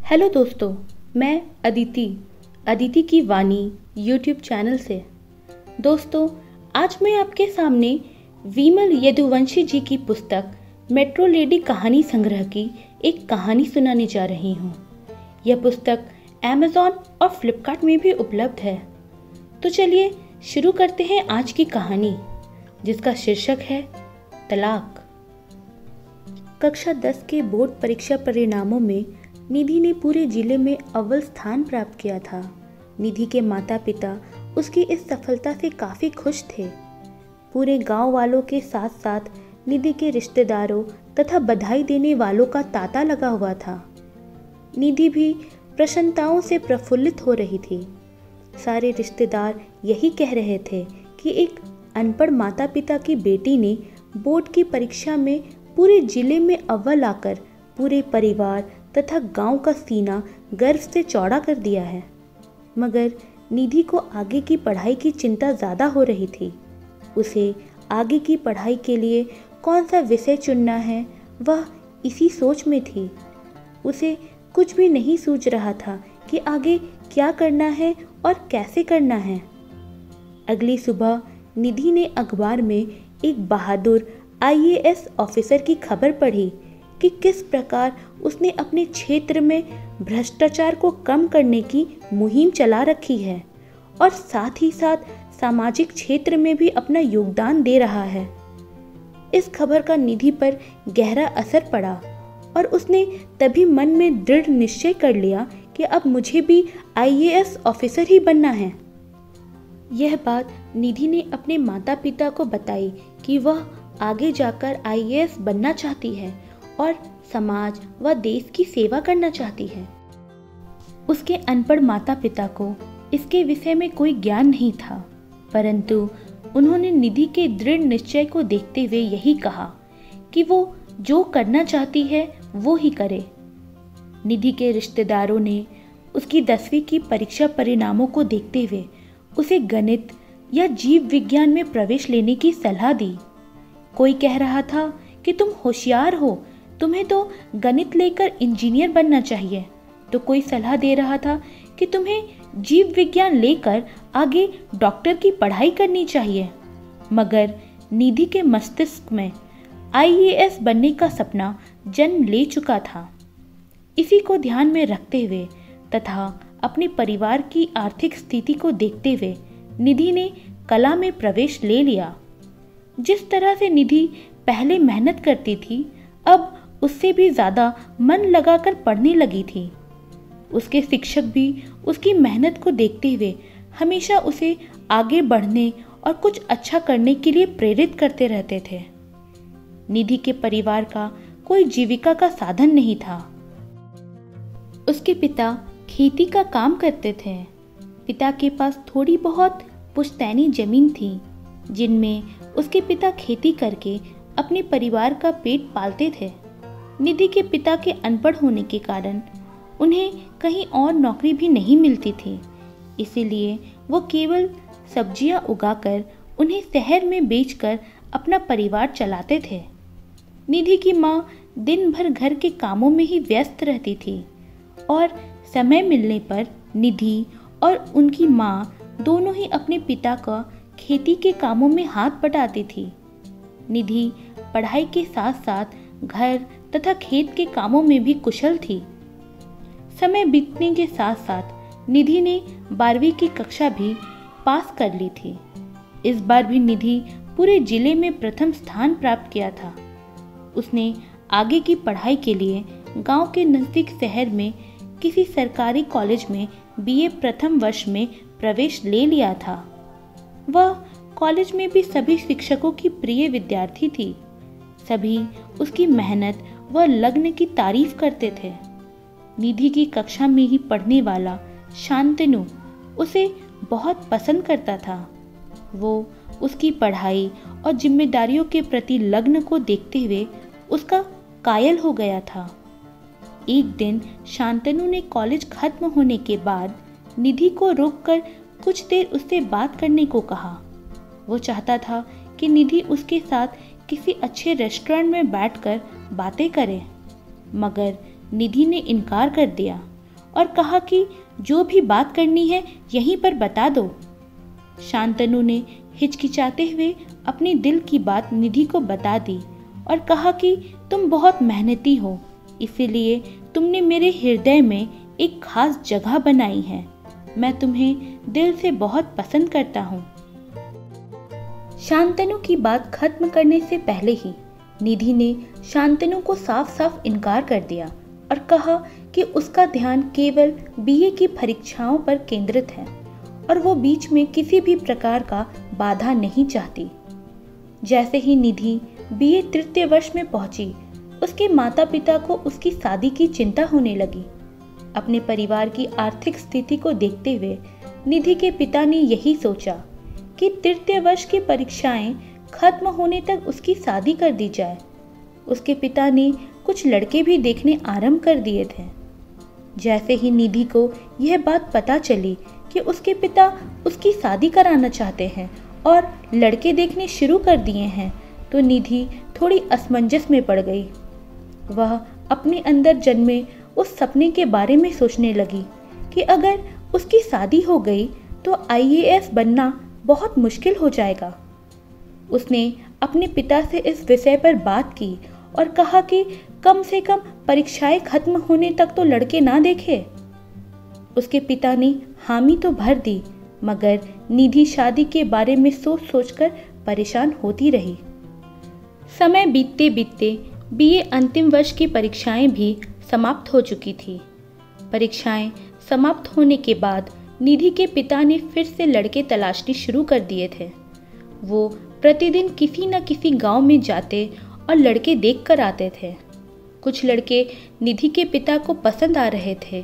Hello दोस्तों, मैं अदिति की वाणी यूट्यूब चैनल से। दोस्तों, आज मैं आपके सामने विमल यदुवंशी जी की पुस्तक मेट्रो लेडी कहानी संग्रह की एक कहानी सुनाने जा रही हूँ। यह पुस्तक अमेज़न और फ्लिपकार्ट में भी उपलब्ध है। तो चलिए शुरू करते हैं आज की कहानी, जिसका शीर्षक है तलाक। कक्षा 10 के बोर्ड परीक्षा परिणामों में निधि ने पूरे जिले में अव्वल स्थान प्राप्त किया था। निधि के माता पिता उसकी इस सफलता से काफ़ी खुश थे। पूरे गांव वालों के साथ साथ निधि के रिश्तेदारों तथा बधाई देने वालों का तांता लगा हुआ था। निधि भी प्रसन्नताओं से प्रफुल्लित हो रही थी। सारे रिश्तेदार यही कह रहे थे कि एक अनपढ़ माता पिता की बेटी ने बोर्ड की परीक्षा में पूरे जिले में अव्वल आकर पूरे परिवार तथा गांव का सीना गर्व से चौड़ा कर दिया है। मगर निधि को आगे की पढ़ाई की चिंता ज़्यादा हो रही थी। उसे आगे की पढ़ाई के लिए कौन सा विषय चुनना है, वह इसी सोच में थी। उसे कुछ भी नहीं सूझ रहा था कि आगे क्या करना है और कैसे करना है। अगली सुबह निधि ने अखबार में एक बहादुर IAS ऑफिसर की खबर पढ़ी कि किस प्रकार उसने अपने क्षेत्र में भ्रष्टाचार को कम करने की मुहिम चला रखी है और साथ ही साथ सामाजिक क्षेत्र में भी अपना योगदान दे रहा है। इस खबर का निधि पर गहरा असर पड़ा और उसने तभी मन में दृढ़ निश्चय कर लिया कि अब मुझे भी IAS ऑफिसर ही बनना है। यह बात निधि ने अपने माता पिता को बताई कि वह आगे जाकर IAS बनना चाहती है और समाज व देश की सेवा करना चाहती है। उसके अनपढ़ माता पिता को इसके विषय में कोई ज्ञान नहीं था, परंतु उन्होंने निधि के दृढ़ निश्चय को देखते हुए यही कहा कि वो जो करना चाहती है वो ही करे। निधि के रिश्तेदारों ने उसकी 10वीं की परीक्षा परिणामों को देखते हुए उसे गणित या जीव विज्ञान में प्रवेश लेने की सलाह दी। कोई कह रहा था कि तुम होशियार हो, तुम्हें तो गणित लेकर इंजीनियर बनना चाहिए, तो कोई सलाह दे रहा था कि तुम्हें जीव विज्ञान लेकर आगे डॉक्टर की पढ़ाई करनी चाहिए। मगर निधि के मस्तिष्क में IAS बनने का सपना जन्म ले चुका था। इसी को ध्यान में रखते हुए तथा अपने परिवार की आर्थिक स्थिति को देखते हुए निधि ने कला में प्रवेश ले लिया। जिस तरह से निधि पहले मेहनत करती थी, अब उससे भी ज़्यादा मन लगाकर पढ़ने लगी थी। उसके शिक्षक भी उसकी मेहनत को देखते हुए हमेशा उसे आगे बढ़ने और कुछ अच्छा करने के लिए प्रेरित करते रहते थे। निधि के परिवार का कोई जीविका का साधन नहीं था। उसके पिता खेती का काम करते थे। पिता के पास थोड़ी बहुत पुश्तैनी जमीन थी, जिनमें उसके पिता खेती करके अपने परिवार का पेट पालते थे। निधि के पिता के अनपढ़ होने के कारण उन्हें कहीं और नौकरी भी नहीं मिलती थी, इसीलिए वो केवल सब्जियां उगाकर उन्हें शहर में बेचकर अपना परिवार चलाते थे। निधि की माँ दिन भर घर के कामों में ही व्यस्त रहती थी और समय मिलने पर निधि और उनकी माँ दोनों ही अपने पिता का खेती के कामों में हाथ बटाती थी। निधि पढ़ाई के साथ साथ घर तथा खेत के कामों में भी कुशल थी। समय बीतने के साथ साथ निधि ने 12वीं की कक्षा भी पास कर ली थी। इस बार भी निधि पूरे जिले में प्रथम स्थान प्राप्त किया था। उसने आगे की पढ़ाई के लिए गांव के नज़दीक शहर में किसी सरकारी कॉलेज में BA प्रथम वर्ष में प्रवेश ले लिया था। वह कॉलेज में भी सभी शिक्षकों की प्रिय विद्यार्थी थी। सभी उसकी मेहनत व लग्न की तारीफ करते थे। निधि की कक्षा में ही पढ़ने वाला शांतनु उसे बहुत पसंद करता था। वो उसकी पढ़ाई और जिम्मेदारियों के प्रति लग्न को देखते हुए उसका कायल हो गया था। एक दिन शांतनु ने कॉलेज खत्म होने के बाद निधि को रोककर कुछ देर उससे बात करने को कहा। वो चाहता था कि निधि उसके साथ किसी अच्छे रेस्टोरेंट में बैठकर बातें करे, मगर निधि ने इनकार कर दिया। और कहा कि जो भी बात करनी है यहीं पर बता दो। शांतनु ने हिचकिचाते हुए अपने दिल की बात निधि को बता दी और कहा कि तुम बहुत मेहनती हो, इसीलिए तुमने मेरे हृदय में एक खास जगह बनाई है। मैं तुम्हें दिल से बहुत पसंद करता हूँ। शांतनु की बात खत्म करने से पहले ही निधि ने शांतनु को साफ साफ इनकार कर दिया और कहा कि उसका ध्यान केवल बीए की परीक्षाओं पर केंद्रित है और वो बीच में किसी भी प्रकार का बाधा नहीं चाहती। जैसे ही निधि बीए तृतीय वर्ष में पहुंची, उसके माता पिता को उसकी शादी की चिंता होने लगी। अपने परिवार की आर्थिक स्थिति को देखते हुए निधि के पिता ने यही सोचा कि तृतीय वर्ष की परीक्षाएं खत्म होने तक उसकी शादी कर दी जाए। उसके पिता ने कुछ लड़के भी देखने आरंभ कर दिए थे। जैसे ही निधि को यह बात पता चली कि उसके पिता उसकी शादी कराना चाहते हैं और लड़के देखने शुरू कर दिए हैं, तो निधि थोड़ी असमंजस में पड़ गई। वह अपने अंदर जन्मे उस सपने के बारे में सोचने लगी कि अगर उसकी शादी हो गई तो आईएएस बनना बहुत मुश्किल हो जाएगा। उसने अपने पिता से इस विषय पर बात की और कहा कि कम से कम परीक्षाएं खत्म होने तक तो लड़के ना देखे। उसके पिता ने हामी तो भर दी, मगर निधि शादी के बारे में सोच सोचकर परेशान होती रही। समय बीतते बीतते बीए अंतिम वर्ष की परीक्षाएं भी समाप्त हो चुकी थी। परीक्षाएं समाप्त होने के बाद निधि के पिता ने फिर से लड़के तलाशने शुरू कर दिए थे। वो प्रतिदिन किसी न किसी गांव में जाते और लड़के देख कर आते थे। कुछ लड़के निधि के पिता को पसंद आ रहे थे,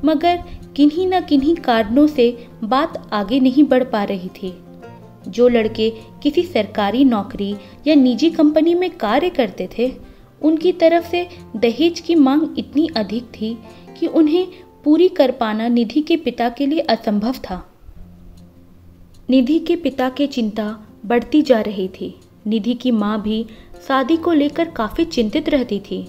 मगर किन्हीं न किन्हीं कारणों से बात आगे नहीं बढ़ पा रही थी। जो लड़के किसी सरकारी नौकरी या निजी कंपनी में कार्य करते थे, उनकी तरफ से दहेज की मांग इतनी अधिक थी कि उन्हें पूरी कर पाना निधि के पिता के लिए असंभव था। निधि के पिता की चिंता बढ़ती जा रही थी। निधि की माँ भी शादी को लेकर काफ़ी चिंतित रहती थी।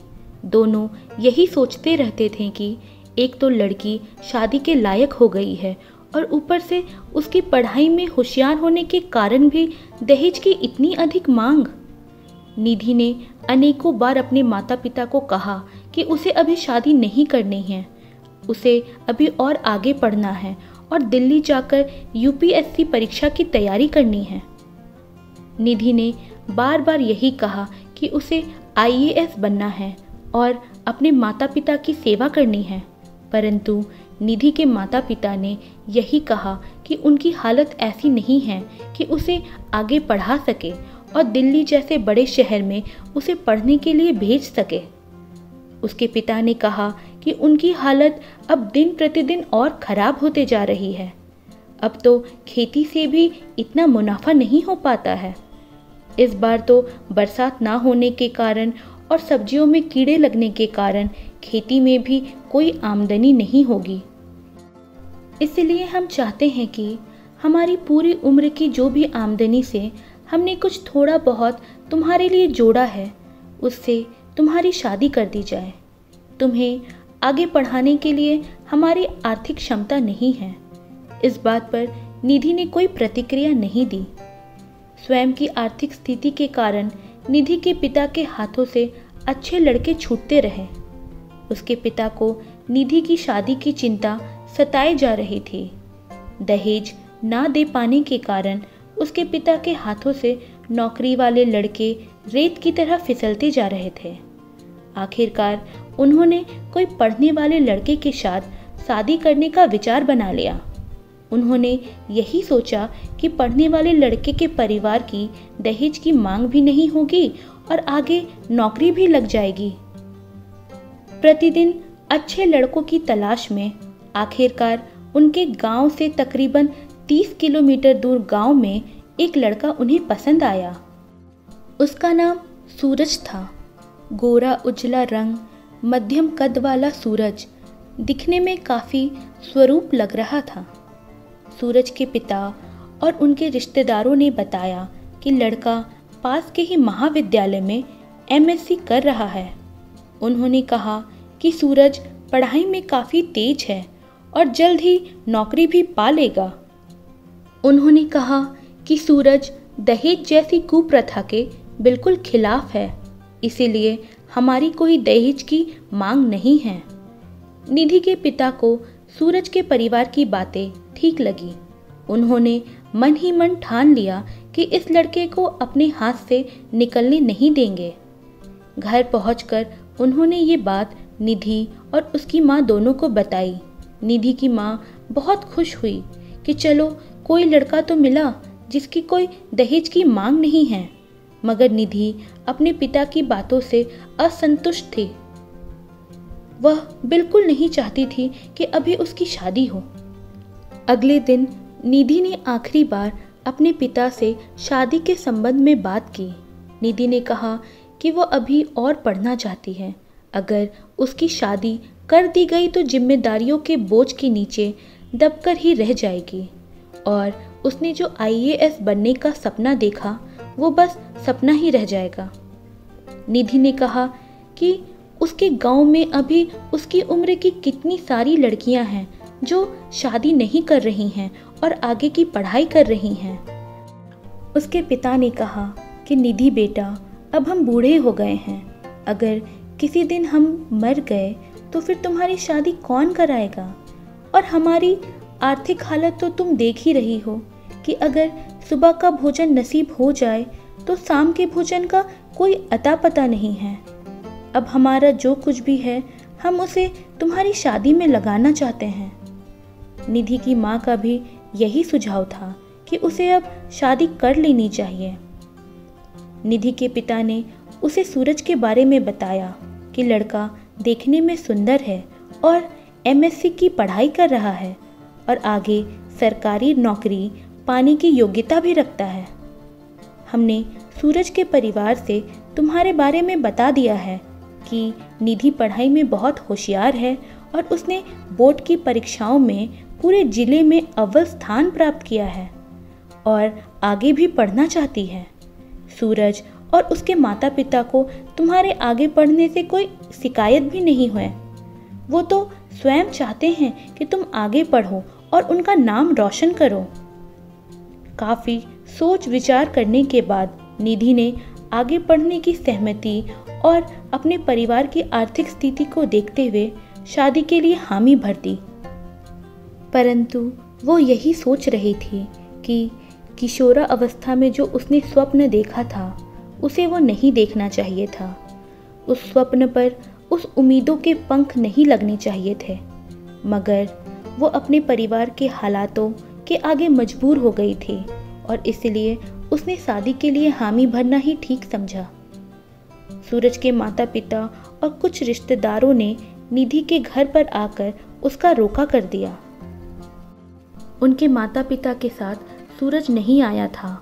दोनों यही सोचते रहते थे कि एक तो लड़की शादी के लायक हो गई है और ऊपर से उसकी पढ़ाई में होशियार होने के कारण भी दहेज की इतनी अधिक मांग। निधि ने अनेकों बार अपने माता पिता को कहा कि उसे अभी शादी नहीं करनी है, उसे अभी और आगे पढ़ना है और दिल्ली जाकर यूपीएससी परीक्षा की तैयारी करनी है। निधि ने बार बार यही कहा कि उसे आईएएस बनना है और अपने माता पिता की सेवा करनी है, परंतु निधि के माता पिता ने यही कहा कि उनकी हालत ऐसी नहीं है कि उसे आगे पढ़ा सके और दिल्ली जैसे बड़े शहर में उसे पढ़ने के लिए भेज सके। उसके पिता ने कहा कि उनकी हालत अब दिन प्रतिदिन और खराब होते जा रही है। अब तो खेती से भी इतना मुनाफा नहीं हो पाता है। इस बार तो बरसात ना होने के कारण और सब्जियों में कीड़े लगने के कारण खेती में भी कोई आमदनी नहीं होगी। इसलिए हम चाहते हैं कि हमारी पूरी उम्र की जो भी आमदनी से हमने कुछ थोड़ा बहुत तुम्हारे लिए जोड़ा है, उससे तुम्हारी शादी कर दी जाए। तुम्हें आगे पढ़ाने के लिए हमारी आर्थिक क्षमता नहीं है। इस बात पर निधि ने कोई प्रतिक्रिया नहीं दी। स्वयं की आर्थिक स्थिति के कारण निधि के पिता के हाथों से अच्छे लड़के छूटते रहे। उसके पिता को निधि की शादी की चिंता सताए जा रही थी। दहेज ना दे पाने के कारण उसके पिता के हाथों से नौकरी वाले लड़के रेत की तरह फिसलते जा रहे थे। आखिरकार उन्होंने कोई पढ़ने वाले लड़के के साथ शादी करने का विचार बना लिया। उन्होंने यही सोचा कि पढ़ने वाले लड़के के परिवार की दहेज की मांग भी नहीं होगी और आगे नौकरी भी लग जाएगी। प्रतिदिन अच्छे लड़कों की तलाश में आखिरकार उनके गांव से तकरीबन 30 किलोमीटर दूर गांव में एक लड़का उन्हें पसंद आया। उसका नाम सूरज था। गोरा उजला रंग, मध्यम कद वाला सूरज दिखने में काफ़ी स्वरूप लग रहा था। सूरज के पिता और उनके रिश्तेदारों ने बताया कि लड़का पास के ही महाविद्यालय में एमएससी कर रहा है। उन्होंने कहा कि सूरज पढ़ाई में काफ़ी तेज है और जल्द ही नौकरी भी पा लेगा। उन्होंने कहा कि सूरज दहेज जैसी कुप्रथा के बिल्कुल खिलाफ है, इसीलिए हमारी कोई दहेज की मांग नहीं है। निधि के पिता को सूरज के परिवार की बातें ठीक लगी। उन्होंने मन ही मन ठान लिया कि इस लड़के को अपने हाथ से निकलने नहीं देंगे। घर पहुंचकर उन्होंने ये बात निधि और उसकी माँ दोनों को बताई। निधि की माँ बहुत खुश हुई कि चलो कोई लड़का तो मिला जिसकी कोई दहेज की मांग नहीं है, मगर निधि अपने पिता की बातों से असंतुष्ट थी। वह बिल्कुल नहीं चाहती थी कि अभी उसकी शादी हो। अगले दिन निधि ने आखिरी बार अपने पिता से शादी के संबंध में बात की। निधि ने कहा कि वो अभी और पढ़ना चाहती है। अगर उसकी शादी कर दी गई तो जिम्मेदारियों के बोझ के नीचे दबकर ही रह जाएगी और उसने जो IAS बनने का सपना देखा वो बस सपना ही रह जाएगा। निधि ने कहा कि उसके गांव में अभी उसकी उम्र की कितनी सारी लड़कियां हैं जो शादी नहीं कर रही हैं और आगे की पढ़ाई कर रही हैं। उसके पिता ने कहा कि निधि बेटा, अब हम बूढ़े हो गए हैं, अगर किसी दिन हम मर गए तो फिर तुम्हारी शादी कौन कराएगा? और हमारी आर्थिक हालत तो तुम देख ही रही हो कि अगर सुबह का भोजन नसीब हो जाए तो शाम के भोजन का कोई अता पता नहीं है। अब हमारा जो कुछ भी है हम उसे तुम्हारी शादी में लगाना चाहते हैं। निधि की माँ का भी यही सुझाव था कि उसे अब शादी कर लेनी चाहिए। निधि के पिता ने उसे सूरज के बारे में बताया कि लड़का देखने में सुंदर है और MSc की पढ़ाई कर रहा है और आगे सरकारी नौकरी पाने की योग्यता भी रखता है। हमने सूरज के परिवार से तुम्हारे बारे में बता दिया है कि निधि पढ़ाई में बहुत होशियार है और उसने बोर्ड की परीक्षाओं में पूरे जिले में अव्वल स्थान प्राप्त किया है और आगे भी पढ़ना चाहती है। सूरज और उसके माता पिता को तुम्हारे आगे पढ़ने से कोई शिकायत भी नहीं हुई। वो तो स्वयं चाहते हैं कि तुम आगे पढ़ो और उनका नाम रोशन करो। काफ़ी सोच विचार करने के बाद निधि ने आगे पढ़ने की सहमति और अपने परिवार की आर्थिक स्थिति को देखते हुए शादी के लिए हामी भर दी। परंतु वो यही सोच रही थी कि किशोरा अवस्था में जो उसने स्वप्न देखा था उसे वो नहीं देखना चाहिए था। उस स्वप्न पर उस उम्मीदों के पंख नहीं लगने चाहिए थे, मगर वो अपने परिवार के हालातों के आगे मजबूर हो गई थी और इसलिए उसने शादी के लिए हामी भरना ही ठीक समझा। सूरज के माता पिता और कुछ रिश्तेदारों ने निधि के घर पर आकर उसका रोका कर दिया। उनके माता पिता के साथ सूरज नहीं आया था।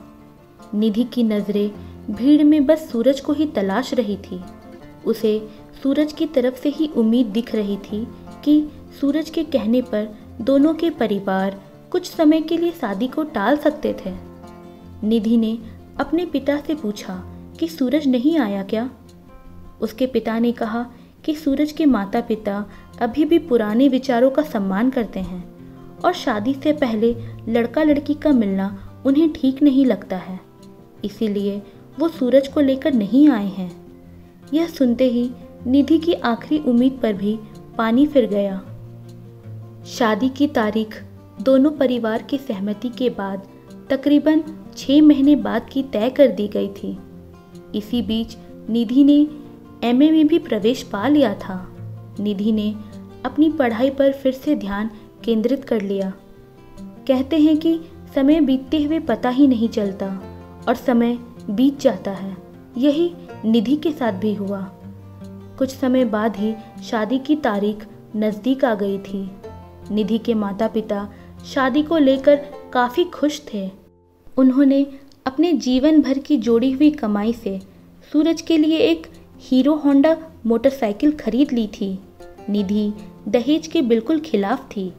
निधि की नज़रें भीड़ में बस सूरज को ही तलाश रही थी। उसे सूरज की तरफ से ही उम्मीद दिख रही थी कि सूरज के कहने पर दोनों के परिवार कुछ समय के लिए शादी को टाल सकते थे। निधि ने अपने पिता से पूछा कि सूरज नहीं आया क्या? उसके पिता ने कहा कि सूरज के माता पिता अभी भी पुराने विचारों का सम्मान करते हैं और शादी से पहले लड़का लड़की का मिलना उन्हें ठीक नहीं लगता है, इसीलिए वो सूरज को लेकर नहीं आए हैं। यह सुनते ही निधि की आखिरी उम्मीद पर भी पानी फिर गया। शादी की तारीख दोनों परिवार की सहमति के बाद तकरीबन 6 महीने बाद की तय कर दी गई थी। इसी बीच निधि ने MA में भी प्रवेश पा लिया था। निधि ने अपनी पढ़ाई पर फिर से ध्यान केंद्रित कर लिया। कहते हैं कि समय बीतते हुए पता ही नहीं चलता और समय बीत जाता है। यही निधि के साथ भी हुआ। कुछ समय बाद ही शादी की तारीख नज़दीक आ गई थी। निधि के माता पिता शादी को लेकर काफ़ी खुश थे। उन्होंने अपने जीवन भर की जोड़ी हुई कमाई से सूरज के लिए एक हीरो होंडा मोटरसाइकिल खरीद ली थी। निधि दहेज के बिल्कुल खिलाफ थी।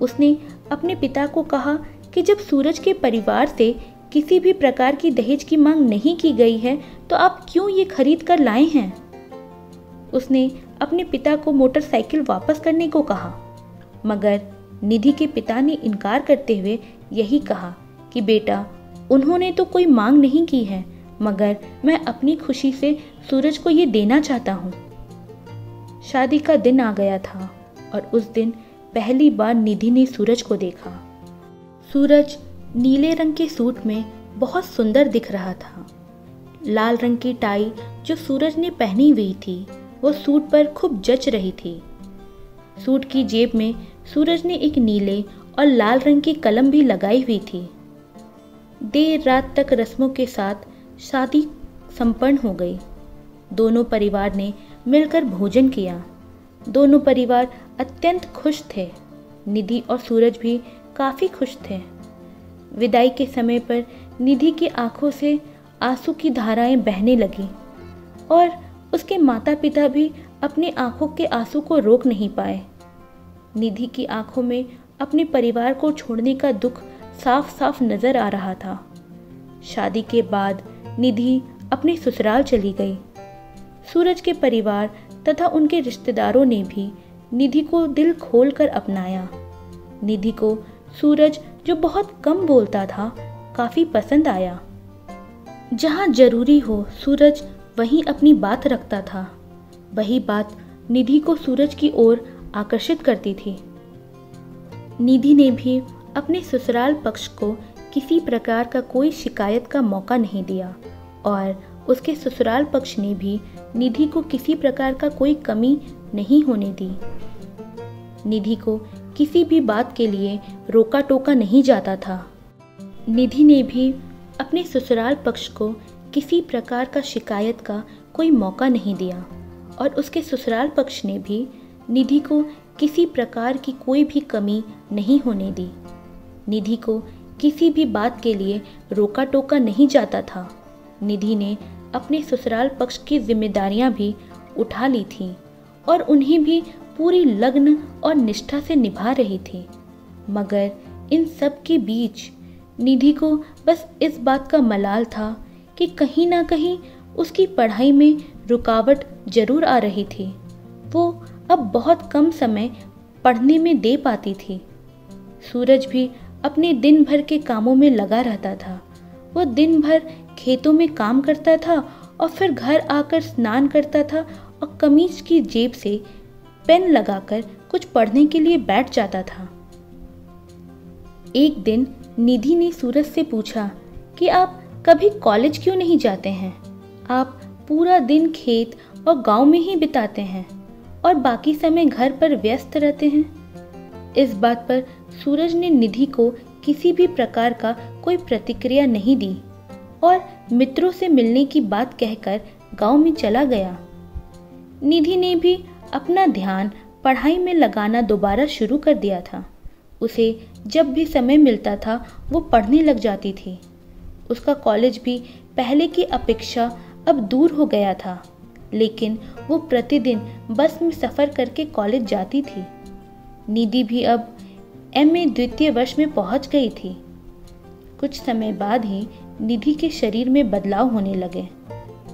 उसने अपने पिता को कहा कि जब सूरज के परिवार से किसी भी प्रकार की दहेज की मांग नहीं की गई है तो आप क्यों ये खरीद कर लाए हैं? उसने अपने पिता को मोटरसाइकिल वापस करने को कहा, मगर निधि के पिता ने इनकार करते हुए यही कहा कि बेटा, उन्होंने तो कोई मांग नहीं की है, मगर मैं अपनी खुशी से सूरज को ये देना चाहता हूँ। शादी का दिन आ गया था और उस दिन पहली बार निधि ने सूरज को देखा। सूरज नीले रंग के सूट में बहुत सुंदर दिख रहा था। लाल रंग की टाई जो सूरज ने पहनी हुई थी वो सूट पर खूब जच रही थी। सूट की जेब में सूरज ने एक नीले और लाल रंग की कलम भी लगाई हुई थी। देर रात तक रस्मों के साथ शादी संपन्न हो गई। दोनों परिवार ने मिलकर भोजन किया। दोनों परिवार अत्यंत खुश थे। निधि और सूरज भी काफ़ी खुश थे। विदाई के समय पर निधि की आंखों से आंसू की धाराएं बहने लगी और उसके माता पिता भी अपनी आंखों के आंसू को रोक नहीं पाए। निधि की आंखों में अपने परिवार को छोड़ने का दुख साफ साफ नजर आ रहा था। शादी के बाद निधि अपने ससुराल चली गई। सूरज के परिवार तथा उनके रिश्तेदारों ने भी निधि को दिल खोलकर अपनाया। निधि को सूरज, जो बहुत कम बोलता था, काफी पसंद आया। जहाँ जरूरी हो सूरज वहीं अपनी बात रखता था। वही बात निधि को सूरज की ओर आकर्षित करती थी। निधि ने भी अपने ससुराल पक्ष को किसी प्रकार का कोई शिकायत का मौका नहीं दिया और उसके ससुराल पक्ष ने भी निधि को किसी प्रकार का कोई कमी नहीं होने दी। निधि को किसी भी बात के लिए रोका टोका नहीं जाता था। निधि ने भी अपने ससुराल पक्ष को किसी प्रकार का शिकायत का कोई मौका नहीं दिया और उसके ससुराल पक्ष ने भी निधि को किसी प्रकार की कोई भी कमी नहीं होने दी। निधि को किसी भी बात के लिए रोका टोका नहीं जाता था। निधि ने अपने ससुराल पक्ष की जिम्मेदारियां भी उठा ली थीं और उन्हें भी पूरी लगन और निष्ठा से निभा रही थी। मगर इन सब के बीच निधि को बस इस बात का मलाल था कि कहीं ना कहीं उसकी पढ़ाई में रुकावट जरूर आ रही थी। वो अब बहुत कम समय पढ़ने में दे पाती थी। सूरज भी अपने दिन भर के कामों में लगा रहता था। वो दिन भर खेतों में काम करता था और फिर घर आकर स्नान करता था और कमीज की जेब से पेन लगाकर कुछ पढ़ने के लिए बैठ जाता था। एक दिन निधि ने सूरज से पूछा कि आप कभी कॉलेज क्यों नहीं जाते हैं? आप पूरा दिन खेत और गांव में ही बिताते हैं और बाकी समय घर पर व्यस्त रहते हैं। इस बात पर सूरज ने निधि को किसी भी प्रकार का कोई प्रतिक्रिया नहीं दी और मित्रों से मिलने की बात कहकर गांव में चला गया। निधि ने भी अपना ध्यान पढ़ाई में लगाना दोबारा शुरू कर दिया था। उसे जब भी समय मिलता था वो पढ़ने लग जाती थी। उसका कॉलेज भी पहले की अपेक्षा अब दूर हो गया था, लेकिन वो प्रतिदिन बस में सफ़र करके कॉलेज जाती थी। निधि भी अब एमए द्वितीय वर्ष में पहुंच गई थी। कुछ समय बाद ही निधि के शरीर में बदलाव होने लगे।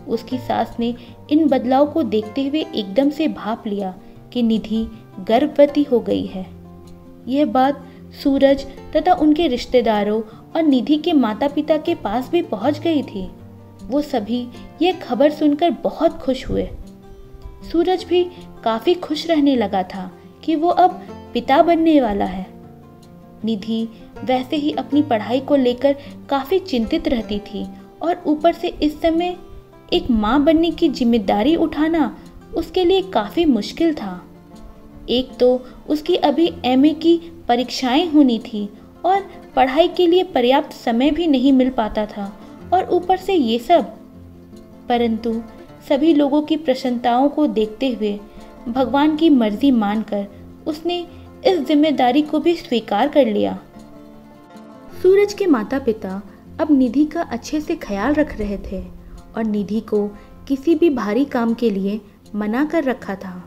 उसकी सास ने इन बदलाव को देखते हुए एकदम से भाप लिया कि निधि गर्भवती हो गई है। यह बात सूरज तथा उनके रिश्तेदारों और निधि के माता पिता के पास भी पहुंच गई थी। वो सभी यह खबर सुनकर बहुत खुश हुए। सूरज भी काफी खुश रहने लगा था कि वो अब पिता बनने वाला है। निधि वैसे ही अपनी पढ़ाई को लेकर काफी चिंतित रहती थी और ऊपर से इस समय एक माँ बनने की जिम्मेदारी उठाना उसके लिए काफी मुश्किल था। एक तो उसकी अभी एमए की परीक्षाएं होनी थी और पढ़ाई के लिए पर्याप्त समय भी नहीं मिल पाता था और ऊपर से ये सब। परंतु सभी लोगों की प्रशंसाओं को देखते हुए भगवान की मर्जी मानकर उसने इस जिम्मेदारी को भी स्वीकार कर लिया। सूरज के माता पिता अब निधि का अच्छे से ख्याल रख रहे थे और निधि को किसी भी भारी काम के लिए मना कर रखा था।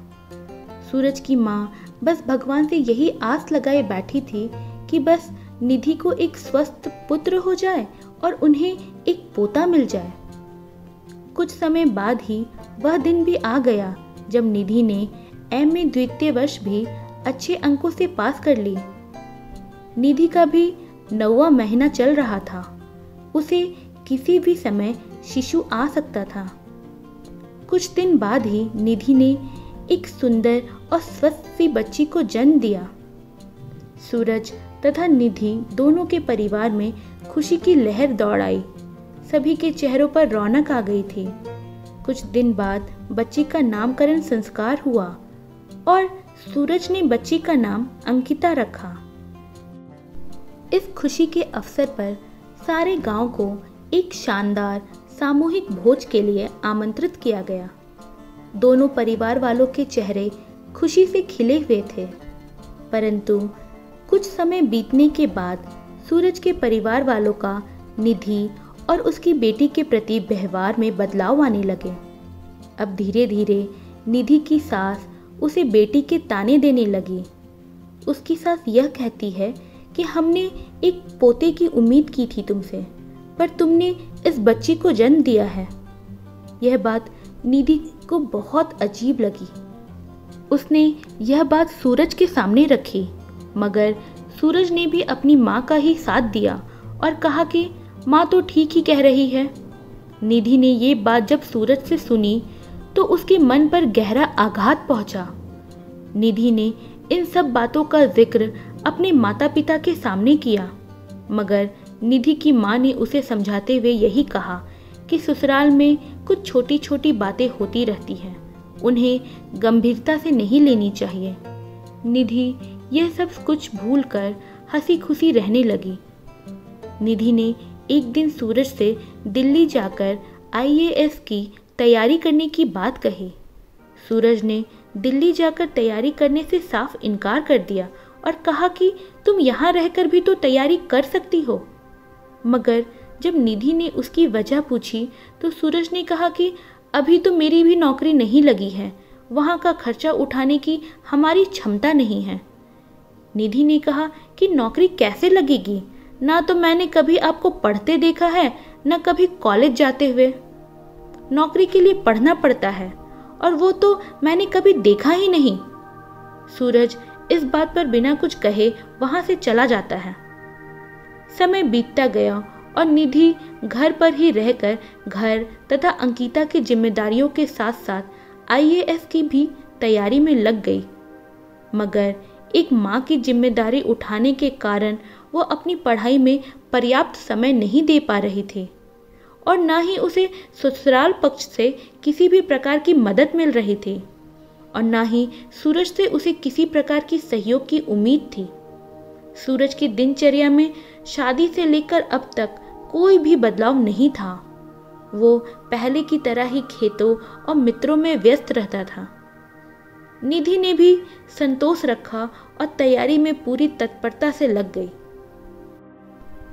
सूरज की माँ बस भगवान से यही आस लगाए बैठी थी कि बस निधि को एक स्वस्थ पुत्र हो जाए और उन्हें एक पोता मिल जाए। कुछ समय बाद ही वह दिन भी आ गया जब निधि ने एमए द्वितीय वर्ष भी अच्छे अंकों से पास कर ली। निधि का भी 9वां महीना चल रहा था। उसे किसी भी समय शिशु आ सकता था। कुछ दिन बाद ही निधि ने एक सुंदर और स्वस्थ सी बच्ची को जन्म दिया। सूरज तथा निधि दोनों के परिवार में खुशी की लहर दौड़ आई। सभी के चेहरों पर रौनक आ गई थी। कुछ दिन बाद बच्ची का नामकरण संस्कार हुआ और सूरज ने बच्ची का नाम अंकिता रखा। इस खुशी के अवसर पर सारे गांव को एक शानदार सामूहिक भोज के लिए आमंत्रित किया गया। दोनों परिवार वालों के चेहरे खुशी से खिले हुए थे, परंतु कुछ समय बीतने के बाद सूरज के परिवार वालों का निधि और उसकी बेटी के प्रति व्यवहार में बदलाव आने लगे। अब धीरे धीरे निधि की सास उसे बेटी के ताने देने लगी। उसकी सास यह कहती है कि हमने एक पोते की उम्मीद की थी तुमसे, पर तुमने इस बच्ची को जन्म दिया है। यह बात निधि को बहुत अजीब लगी। उसने यह बात सूरज के सामने रखी, मगर सूरज ने भी अपनी माँ का ही साथ दिया और कहा कि माँ तो ठीक ही कह रही है। निधि ने ये बात जब सूरज से सुनी तो उसके मन पर गहरा आघात पहुंचा। निधि ने इन सब बातों का जिक्र अपने माता पिता के सामने किया, मगर निधि की माँ ने उसे समझाते हुए यही कहा कि ससुराल में कुछ छोटी छोटी बातें होती रहती हैं, उन्हें गंभीरता से नहीं लेनी चाहिए। निधि यह सब कुछ भूलकर हंसी खुशी रहने लगी। निधि ने एक दिन सूरज से दिल्ली जाकर आईएएस की तैयारी करने की बात कही। सूरज ने दिल्ली जाकर तैयारी करने से साफ इनकार कर दिया और कहा कि तुम यहाँ रहकर भी तो तैयारी कर सकती हो। मगर जब निधि ने उसकी वजह पूछी तो सूरज ने कहा कि अभी तो मेरी भी नौकरी नहीं लगी है, वहाँ का खर्चा उठाने की हमारी क्षमता नहीं है। निधि ने कहा कि नौकरी कैसे लगेगी, ना तो मैंने कभी आपको पढ़ते देखा है, न कभी कॉलेज जाते हुए। नौकरी के लिए पढ़ना पड़ता है और वो तो मैंने कभी देखा ही नहीं। सूरज इस बात पर बिना कुछ कहे वहां से चला जाता है। समय बीतता गया और निधि घर पर ही रहकर घर तथा अंकिता की जिम्मेदारियों के साथ साथ आईएएस की भी तैयारी में लग गई। मगर एक माँ की जिम्मेदारी उठाने के कारण वो अपनी पढ़ाई में पर्याप्त समय नहीं दे पा रही थी और न ही उसे ससुराल पक्ष से किसी भी प्रकार की मदद मिल रही थी और न ही सूरज से उसे किसी प्रकार की सहयोग की उम्मीद थी। सूरज की दिनचर्या में शादी से लेकर अब तक कोई भी बदलाव नहीं था। वो पहले की तरह ही खेतों और मित्रों में व्यस्त रहता था। निधि ने भी संतोष रखा और तैयारी में पूरी तत्परता से लग गई।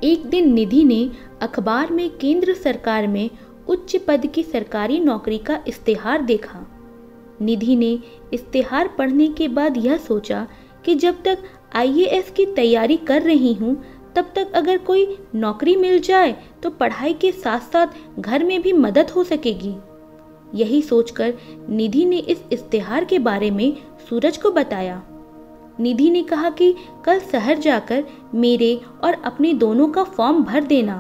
एक दिन निधि ने अखबार में केंद्र सरकार में उच्च पद की सरकारी नौकरी का इस्तेहार देखा। निधि ने इस्तेहार पढ़ने के बाद यह सोचा कि जब तक आईएएस की तैयारी कर रही हूँ तब तक अगर कोई नौकरी मिल जाए तो पढ़ाई के साथ साथ घर में भी मदद हो सकेगी। यही सोचकर निधि ने इस इस्तेहार के बारे में सूरज को बताया। निधि ने कहा कि कल शहर जाकर मेरे और अपने दोनों का फॉर्म भर देना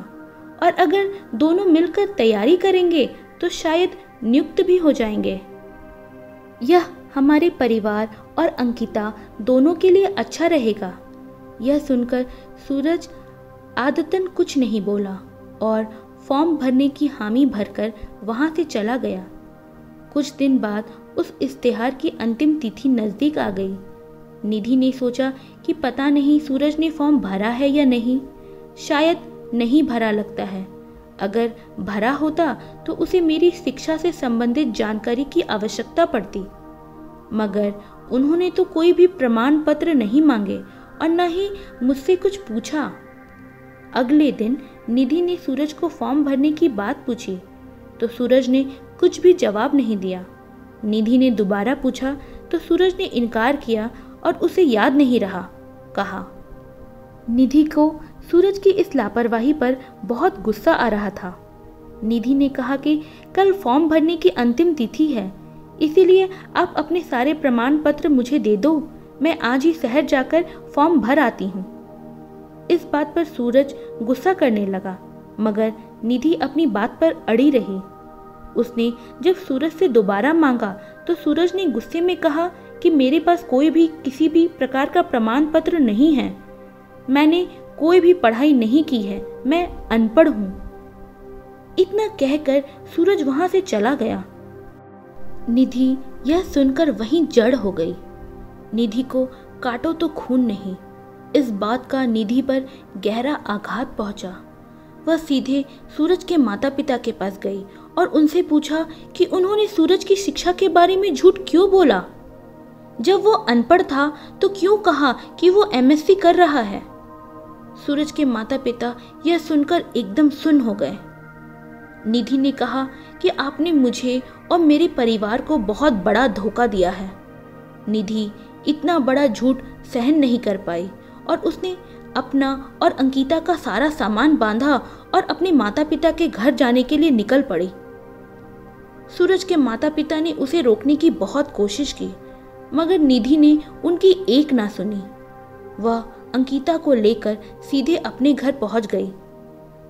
और अगर दोनों मिलकर तैयारी करेंगे तो शायद नियुक्त भी हो जाएंगे। यह हमारे परिवार और अंकिता दोनों के लिए अच्छा रहेगा। यह सुनकर सूरज आदतन कुछ नहीं बोला और फॉर्म भरने की हामी भरकर वहां से चला गया। कुछ दिन बाद उस इस्तेहार की अंतिम तिथि नजदीक आ गई। निधि ने सोचा कि पता नहीं सूरज ने फॉर्म भरा है या नहीं, शायद नहीं भरा लगता है। अगर भरा होता तो उसे मेरी शिक्षा से संबंधित जानकारी की आवश्यकता पड़ती, मगर उन्होंने तो कोई भी प्रमाण पत्र नहीं मांगे और न ही मुझसे कुछ पूछा। अगले दिन निधि ने सूरज को फॉर्म भरने की बात पूछी तो सूरज ने कुछ भी जवाब नहीं दिया। निधि ने दोबारा पूछा तो सूरज ने इनकार किया और उसे याद नहीं रहा कहा। निधि को सूरज की इस लापरवाही पर बहुत गुस्सा आ रहा था। निधि ने कहा कि कल फॉर्म भरने की अंतिम तिथि है, इसीलिए आप अपने सारे प्रमाण पत्र मुझे दे दो, मैं आज ही शहर जाकर फॉर्म भर आती हूँ। इस बात पर सूरज गुस्सा करने लगा, मगर निधि अपनी बात पर अड़ी रही। उसने जब सूरज से दोबारा मांगा तो सूरज ने गुस्से में कहा कि मेरे पास कोई भी किसी भी प्रकार का प्रमाण पत्र नहीं है, मैंने कोई भी पढ़ाई नहीं की है, मैं अनपढ़ हूँ। इतना कहकर सूरज वहां से चला गया। निधि यह सुनकर वहीं जड़ हो गई। निधि को काटो तो खून नहीं, इस बात का निधि पर गहरा आघात पहुंचा। वह सीधे सूरज के माता पिता के पास गई और उनसे पूछा कि उन्होंने सूरज की शिक्षा के बारे में झूठ क्यों बोला। जब वो अनपढ़ था तो क्यों कहा कि वो एमएससी कर रहा है। सूरज के माता पिता यह सुनकर एकदम सुन्न हो गए। निधि ने कहा कि आपने मुझे और मेरे परिवार को बहुत बड़ा धोखा दिया है। निधि इतना बड़ा झूठ सहन नहीं कर पाई और उसने अपना और अंकिता का सारा सामान बांधा और अपने माता पिता के घर जाने के लिए निकल पड़ी। सूरज के माता पिता ने उसे रोकने की बहुत कोशिश की, मगर निधि ने उनकी एक ना सुनी। वह अंकिता को लेकर सीधे अपने घर पहुंच गई।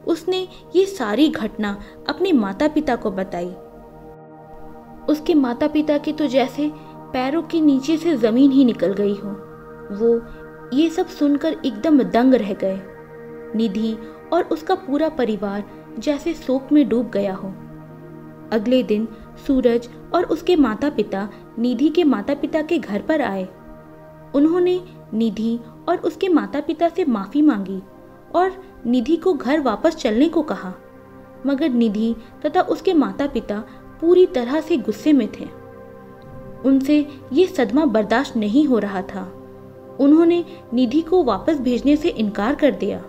उसने ये सारी घटना अपने माता पिता को बताई। उसके माता पिता के तो जैसे पैरों के नीचे से जमीन ही निकल गई हो। वो ये सब सुनकर एकदम दंग रह गए। निधि और उसका पूरा परिवार जैसे शोक में डूब गया हो। अगले दिन सूरज और उसके माता पिता निधि के माता पिता के घर पर आए। उन्होंने निधि और उसके माता पिता से माफी मांगी और निधि को घर वापस चलने को कहा, मगर निधि तथा उसके माता पिता पूरी तरह से गुस्से में थे। उनसे ये सदमा बर्दाश्त नहीं हो रहा था। उन्होंने निधि को वापस भेजने से इनकार कर दिया।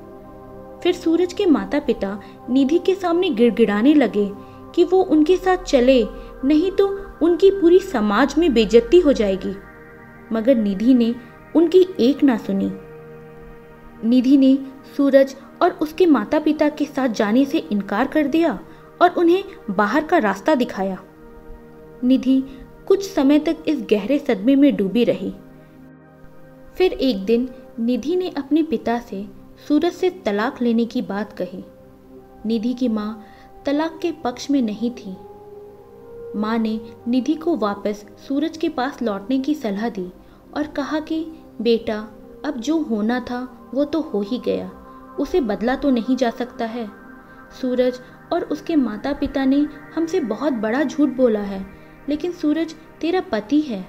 फिर सूरज के माता पिता निधि के सामने गिड़गिड़ाने लगे कि वो उनके साथ चले, नहीं तो उनकी पूरी समाज में बेइज्जती हो जाएगी। मगर निधि ने उनकी एक ना सुनी। निधि ने सूरज और उसके माता पिता के साथ जाने से इनकार कर दिया और उन्हें बाहर का रास्ता दिखाया। निधि कुछ समय तक इस गहरे सदमे में डूबी रही। फिर एक दिन निधि ने अपने पिता से सूरज से तलाक लेने की बात कही। निधि की माँ तलाक के पक्ष में नहीं थी। माँ ने निधि को वापस सूरज के पास लौटने की सलाह दी और कहा कि बेटा, अब जो होना था वो तो हो ही गया, उसे बदला तो नहीं जा सकता है। सूरज और उसके माता पिता ने हमसे बहुत बड़ा झूठ बोला है, लेकिन सूरज तेरा पति है।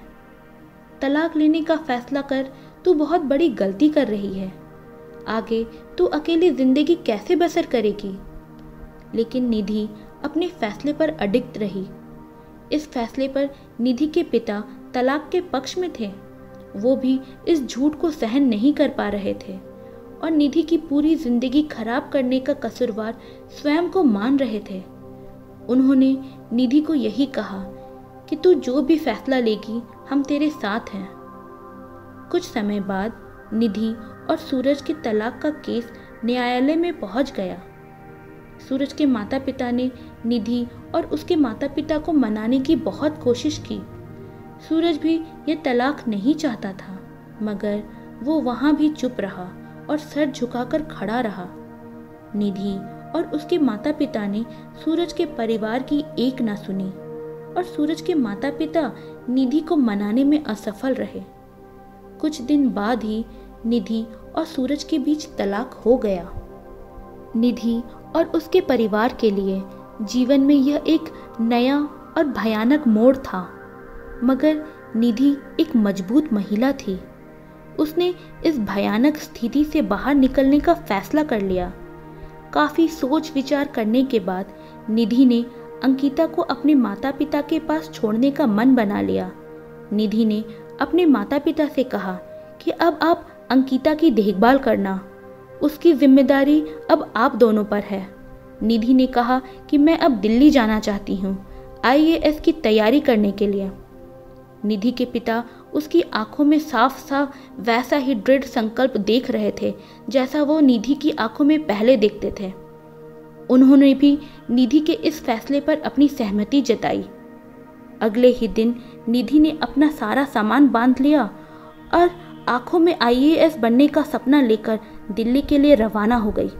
तलाक लेने का फैसला कर, तू बहुत बड़ी गलती कर रही है। आगे तू अकेली जिंदगी कैसे बसर करेगी। लेकिन निधि अपने फैसले पर अडिग रही। इस फैसले पर निधि के पिता तलाक के पक्ष में थे। वो भी इस झूठ को सहन नहीं कर पा रहे थे और निधि की पूरी जिंदगी खराब करने का कसूरवार स्वयं को मान रहे थे। उन्होंने निधि को यही कहा कि तू जो भी फैसला लेगी, हम तेरे साथ हैं। कुछ समय बाद निधि और सूरज के तलाक का केस न्यायालय में पहुंच गया। सूरज के माता पिता ने निधि और उसके माता पिता को मनाने की बहुत कोशिश की। सूरज भी ये तलाक नहीं चाहता था, मगर वो वहां भी चुप रहा और सर झुकाकर खड़ा रहा। निधि और उसके माता पिता ने सूरज के परिवार की एक ना सुनी और सूरज के माता पिता निधि को मनाने में असफल रहे। कुछ दिन बाद ही निधि और सूरज के बीच तलाक हो गया। निधि और उसके परिवार के लिए जीवन में यह एक नया और भयानक मोड़ था, मगर निधि एक मजबूत महिला थी। उसने इस भयानक स्थिति से बाहर निकलने का फैसला कर लिया। काफी सोच विचार करने के बाद निधि ने अंकिता को अपने माता पिता के पास छोड़ने का मन बना लिया। निधि ने अपने माता पिता से कहा कि अब आप अंकिता की देखभाल करना, उसकी जिम्मेदारी अब आप दोनों पर है। निधि ने कहा कि मैं अब दिल्ली जाना चाहती हूँ IAS की तैयारी करने के लिए। निधि के पिता उसकी आंखों में साफ साफ वैसा ही दृढ़ संकल्प देख रहे थे जैसा वो निधि की आंखों में पहले देखते थे। उन्होंने भी निधि के इस फैसले पर अपनी सहमति जताई। अगले ही दिन निधि ने अपना सारा सामान बांध लिया और आंखों में आईएएस बनने का सपना लेकर दिल्ली के लिए रवाना हो गई।